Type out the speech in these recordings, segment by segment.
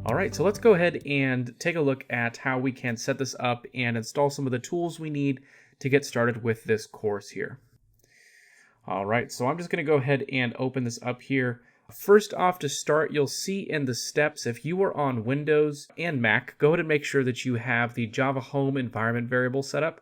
All right, so let's go ahead and take a look at how we can set this up and install some of the tools we need to get started with this course here. All right, so I'm just going to go ahead and open this up here. First off, to start, you'll see in the steps, if you are on Windows and Mac, go ahead and make sure that you have the Java Home environment variable set up.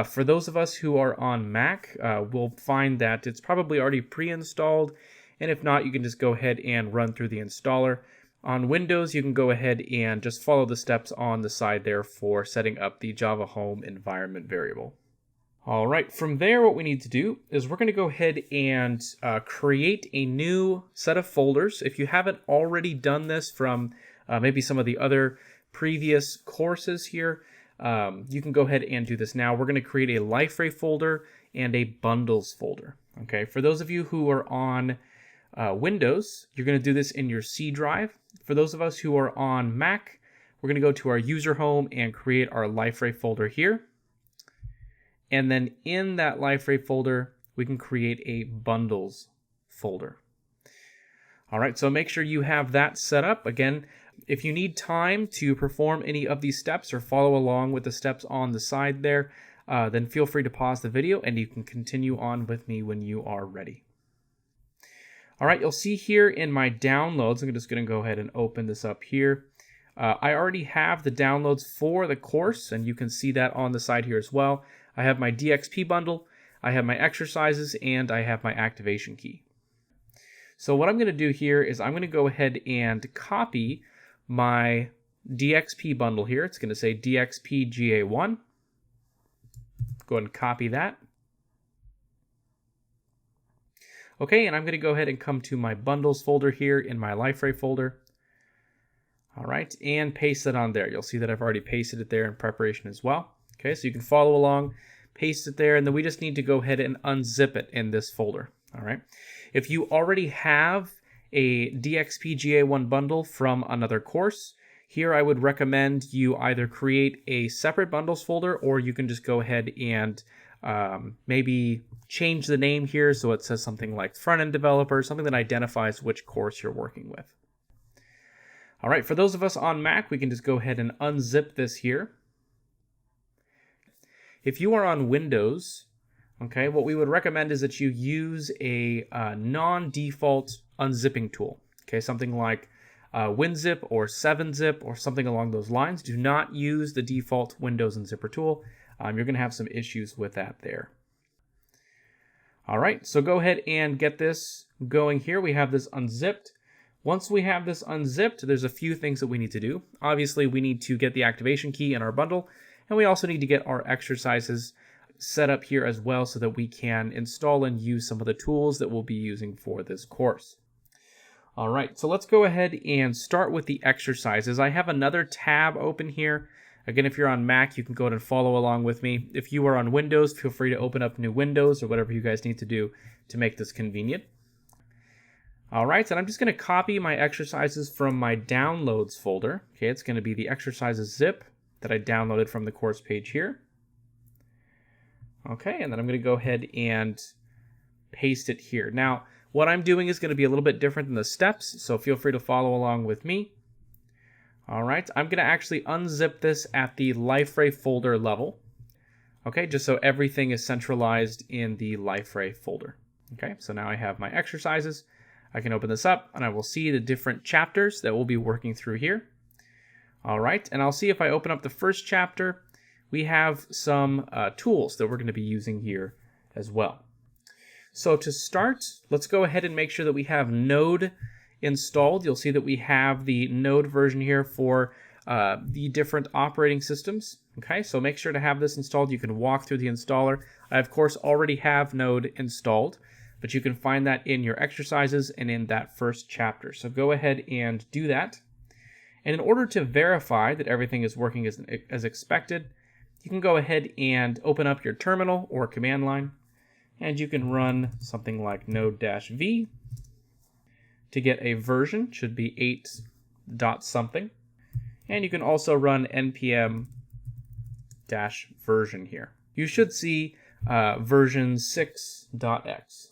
For those of us who are on Mac, we'll find that it's probably already pre-installed, and if not, you can just go ahead and run through the installer. On Windows, you can go ahead and just follow the steps on the side there for setting up the Java Home environment variable. All right, from there, what we need to do is we're going to go ahead and create a new set of folders. If you haven't already done this from maybe some of the other previous courses here, you can go ahead and do this now. We're going to create a Liferay folder and a bundles folder. Okay, for those of you who are on Windows, you're going to do this in your C drive. For those of us who are on Mac, we're going to go to our user home and create our Liferay folder here. And then in that Liferay folder, we can create a bundles folder. All right, so make sure you have that set up. Again, if you need time to perform any of these steps or follow along with the steps on the side there, then feel free to pause the video and you can continue on with me when you are ready. All right, you'll see here in my downloads, I'm just going to go ahead and open this up here. I already have the downloads for the course, and you can see that on the side here as well. I have my DXP bundle, I have my exercises, and I have my activation key. So what I'm going to do here is I'm going to go ahead and copy my DXP bundle here. It's going to say DXP GA1. Go ahead and copy that. Okay, and I'm going to go ahead and come to my bundles folder here in my Liferay folder. All right, and paste it on there. You'll see that I've already pasted it there in preparation as well. Okay, so you can follow along, paste it there, and then we just need to go ahead and unzip it in this folder. All right, if you already have a DXP GA1 bundle from another course, here I would recommend you either create a separate bundles folder, or you can just go ahead and maybe change the name here so it says something like front-end developer, something that identifies which course you're working with. All right, for those of us on Mac, we can just go ahead and unzip this here. If you are on Windows, okay, what we would recommend is that you use a non-default unzipping tool. Okay, something like WinZip or 7-Zip or something along those lines. Do not use the default Windows unzipper tool. You're going to have some issues with that there. All right, so go ahead and get this going here. We have this unzipped. Once we have this unzipped, there's a few things that we need to do. Obviously, we need to get the activation key in our bundle, and we also need to get our exercises set up here as well so that we can install and use some of the tools that we'll be using for this course. All right, so let's go ahead and start with the exercises. I have another tab open here. Again, if you're on Mac, you can go ahead and follow along with me. If you are on Windows, feel free to open up new windows or whatever you guys need to do to make this convenient. All right, and I'm just going to copy my exercises from my downloads folder. Okay, it's going to be the exercises zip that I downloaded from the course page here. Okay, and then I'm going to go ahead and paste it here. Now, what I'm doing is going to be a little bit different than the steps, so feel free to follow along with me. All right, I'm going to actually unzip this at the Liferay folder level. Okay, just so everything is centralized in the Liferay folder. Okay, so now I have my exercises. I can open this up and I will see the different chapters that we'll be working through here. All right, and I'll see if I open up the first chapter, we have some tools that we're going to be using here as well. So to start, let's go ahead and make sure that we have Node installed. You'll see that we have the Node version here for the different operating systems. Okay, so make sure to have this installed. You can walk through the installer. I, of course, already have Node installed, but you can find that in your exercises and in that first chapter. So go ahead and do that. And in order to verify that everything is working as expected, you can go ahead and open up your terminal or command line, and you can run something like node-v to get a version. Should be 8 dot something. And you can also run npm-version here. You should see version 6.x.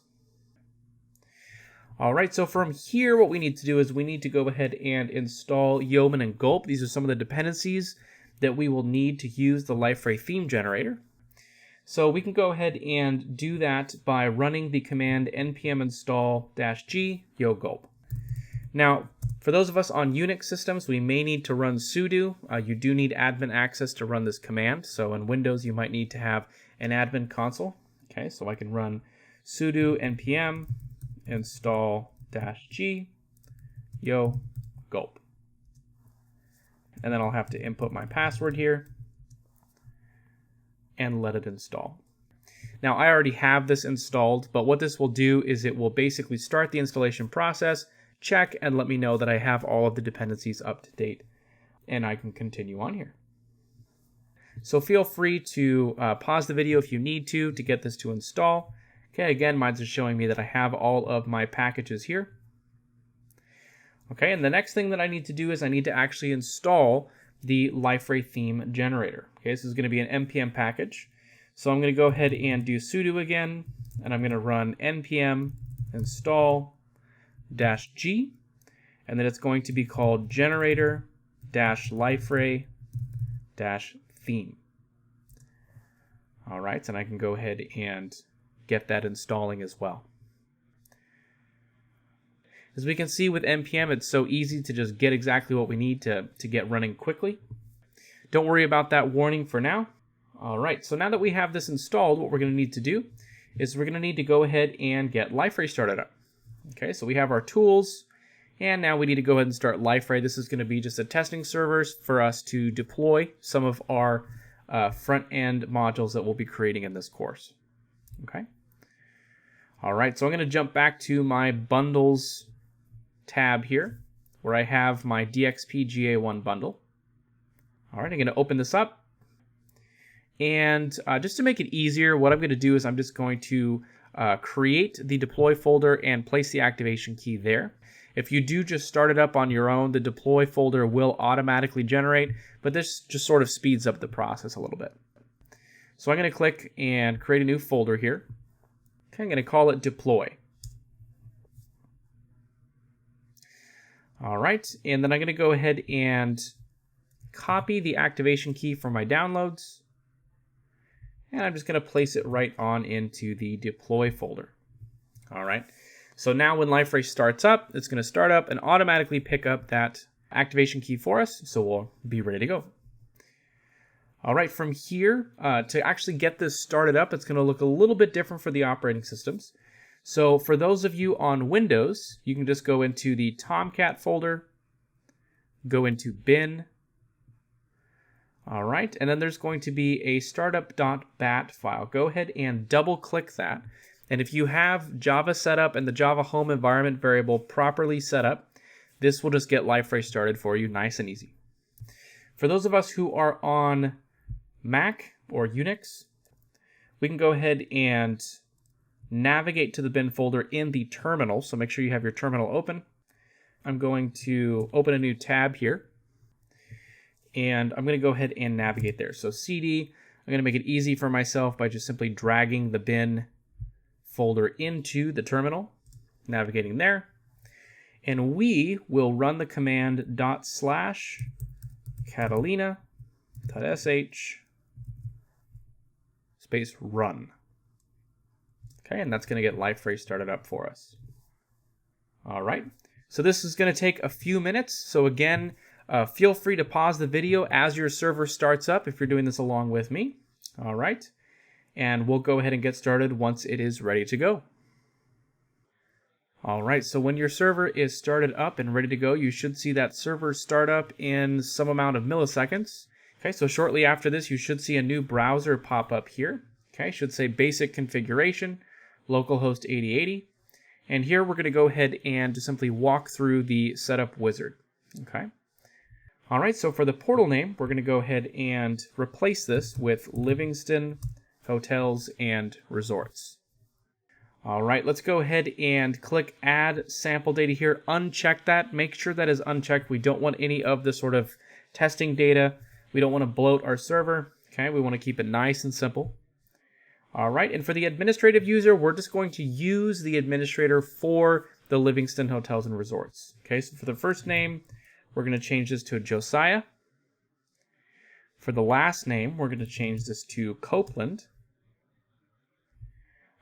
All right, so from here, what we need to do is we need to go ahead and install Yeoman and Gulp. These are some of the dependencies that we will need to use the Liferay theme generator. So we can go ahead and do that by running the command npm install -g yo-gulp. Now, for those of us on Unix systems, we may need to run sudo. You do need admin access to run this command. So in Windows, you might need to have an admin console. Okay, so I can run sudo npm install -g yo-gulp. And then I'll have to input my password here and let it install. Now, I already have this installed, but what this will do is it will basically start the installation process, check, and let me know that I have all of the dependencies up to date, and I can continue on here. So feel free to pause the video if you need to get this to install. Okay, again, mine's just showing me that I have all of my packages here. Okay, and the next thing that I need to do is I need to actually install the Liferay theme generator. Okay, this is going to be an npm package. So I'm going to go ahead and do sudo again, and I'm going to run npm install -g, and then it's going to be called generator-liferay-theme. All right, and I can go ahead and get that installing as well. As we can see with npm, it's so easy to just get exactly what we need to get running quickly. Don't worry about that warning for now. All right, so now that we have this installed, what we're going to need to do is we're going to need to go ahead and get Liferay started up. Okay, so we have our tools, and now we need to go ahead and start Liferay. This is going to be just a testing server for us to deploy some of our front-end modules that we'll be creating in this course. Okay. All right, so I'm going to jump back to my bundles tab here, where I have my DXP GA1 bundle. All right, I'm going to open this up. And just to make it easier, what I'm going to do is I'm just going to create the deploy folder and place the activation key there. If you do just start it up on your own, the deploy folder will automatically generate, but this just sort of speeds up the process a little bit. So I'm going to click and create a new folder here. Okay, I'm going to call it deploy. All right, and then I'm going to go ahead and copy the activation key from my downloads. And I'm just going to place it right on into the deploy folder. All right. So now when Liferay starts up, it's going to start up and automatically pick up that activation key for us. So we'll be ready to go. All right. From here, to actually get this started up, it's going to look a little bit different for the operating systems. So for those of you on Windows, you can just go into the Tomcat folder, go into bin. All right, and then there's going to be a startup.bat file. Go ahead and double click that. And if you have Java set up and the Java home environment variable properly set up, this will just get Liferay started for you nice and easy. For those of us who are on Mac or Unix, we can go ahead and navigate to the bin folder in the terminal. So make sure you have your terminal open. I'm going to open a new tab here. And I'm going to go ahead and navigate there. So CD, I'm going to make it easy for myself by just simply dragging the bin folder into the terminal, navigating there. And we will run the command /catalina.sh space run. Okay, and that's going to get Liferay started up for us. All right, so this is going to take a few minutes. So again, feel free to pause the video as your server starts up if you're doing this along with me. All right. And we'll go ahead and get started once it is ready to go. All right. So when your server is started up and ready to go, you should see that server start up in some amount of milliseconds. Okay. So shortly after this, you should see a new browser pop up here. Okay. Should say basic configuration, localhost 8080. And here we're going to go ahead and just simply walk through the setup wizard. Okay. All right, so for the portal name, we're going to go ahead and replace this with Livingston Hotels and Resorts. All right, let's go ahead and click Add Sample Data here. Uncheck that. Make sure that is unchecked. We don't want any of the sort of testing data. We don't want to bloat our server. Okay, we want to keep it nice and simple. All right, and for the administrative user, we're just going to use the administrator for the Livingston Hotels and Resorts. Okay, so for the first name, we're going to change this to Josiah. For the last name, we're going to change this to Copeland.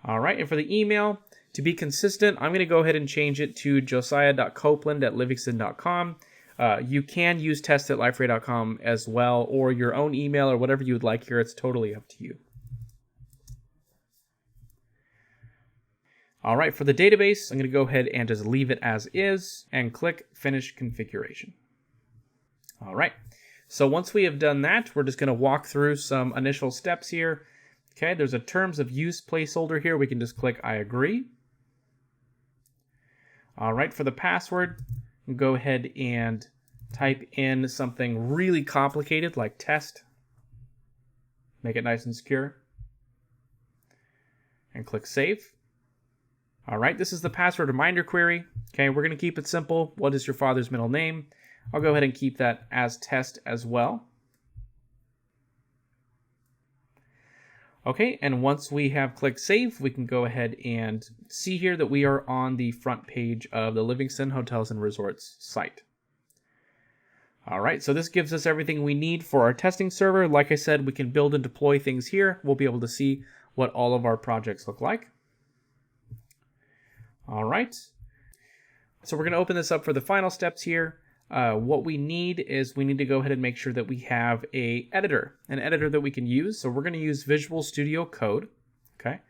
All right, and for the email, to be consistent, I'm going to go ahead and change it to josiah.copeland@livingston.com. You can use test@liferay.com as well, or your own email or whatever you would like here. It's totally up to you. All right, for the database, I'm going to go ahead and just leave it as is and click Finish Configuration. All right, so once we have done that, we're just going to walk through some initial steps here. Okay, there's a Terms of Use placeholder here. We can just click I agree. All right, for the password, go ahead and type in something really complicated like test. Make it nice and secure. And click Save. All right, this is the password reminder query. Okay, we're going to keep it simple. What is your father's middle name? I'll go ahead and keep that as test as well. Okay, and once we have clicked Save, we can go ahead and see here that we are on the front page of the Livingston Hotels and Resorts site. All right, so this gives us everything we need for our testing server. Like I said, we can build and deploy things here. We'll be able to see what all of our projects look like. All right, so we're going to open this up for the final steps here. What we need is we need to go ahead and make sure that we have an editor that we can use. So we're going to use Visual Studio Code. Okay.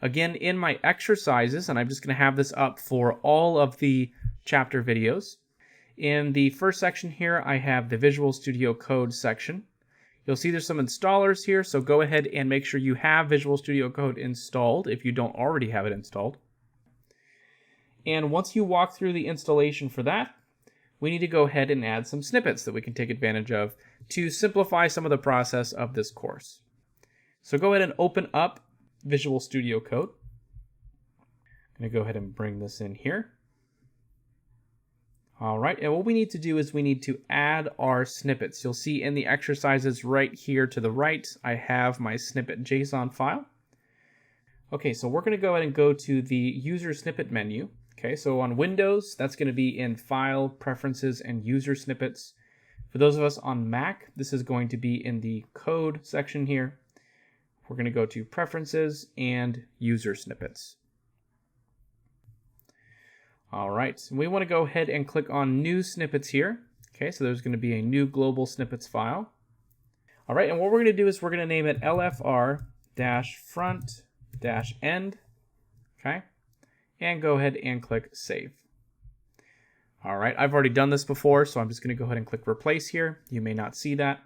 Again, in my exercises, and I'm just going to have this up for all of the chapter videos. In the first section here, I have the Visual Studio Code section. You'll see there's some installers here, so go ahead and make sure you have Visual Studio Code installed if you don't already have it installed. And once you walk through the installation for that, we need to go ahead and add some snippets that we can take advantage of to simplify some of the process of this course. So go ahead and open up Visual Studio Code. I'm going to go ahead and bring this in here. All right, and what we need to do is we need to add our snippets. You'll see in the exercises right here to the right, I have my snippet JSON file. Okay, so we're going to go ahead and go to the User Snippet menu. Okay, so on Windows, that's going to be in File, Preferences, and User Snippets. For those of us on Mac, this is going to be in the Code section here. We're going to go to Preferences and User Snippets. All right, and we want to go ahead and click on New Snippets here. Okay, so there's going to be a new Global Snippets file. All right, and what we're going to do is we're going to name it LFR-front-end. Okay. And go ahead and click Save. All right, I've already done this before, so I'm just going to go ahead and click Replace here. You may not see that.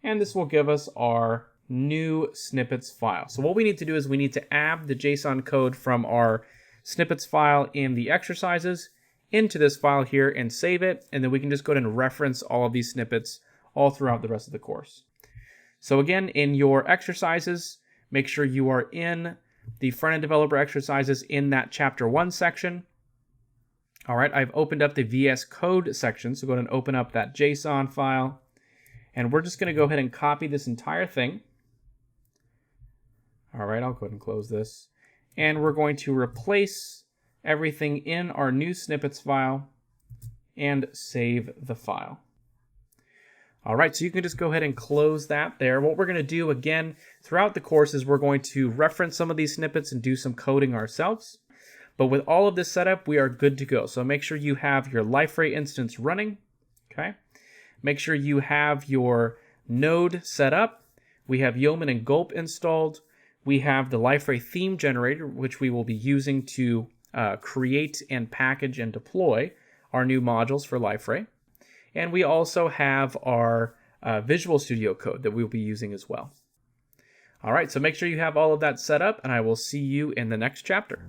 And this will give us our new snippets file. So what we need to do is we need to add the JSON code from our snippets file in the exercises into this file here and save it. And then we can just go ahead and reference all of these snippets all throughout the rest of the course. So again, in your exercises, make sure you are in the front-end developer exercises in that chapter 1 section. All right, I've opened up the VS Code section, so go ahead and open up that JSON file. And we're just going to go ahead and copy this entire thing. All right, I'll go ahead and close this. And we're going to replace everything in our new snippets file and save the file. All right, so you can just go ahead and close that there. What we're going to do again throughout the course is we're going to reference some of these snippets and do some coding ourselves. But with all of this set up, we are good to go. So make sure you have your Liferay instance running. Okay. Make sure you have your node set up. We have Yeoman and Gulp installed. We have the Liferay theme generator, which we will be using to create and package and deploy our new modules for Liferay. And we also have our Visual Studio Code that we'll be using as well. All right, so make sure you have all of that set up, and I will see you in the next chapter.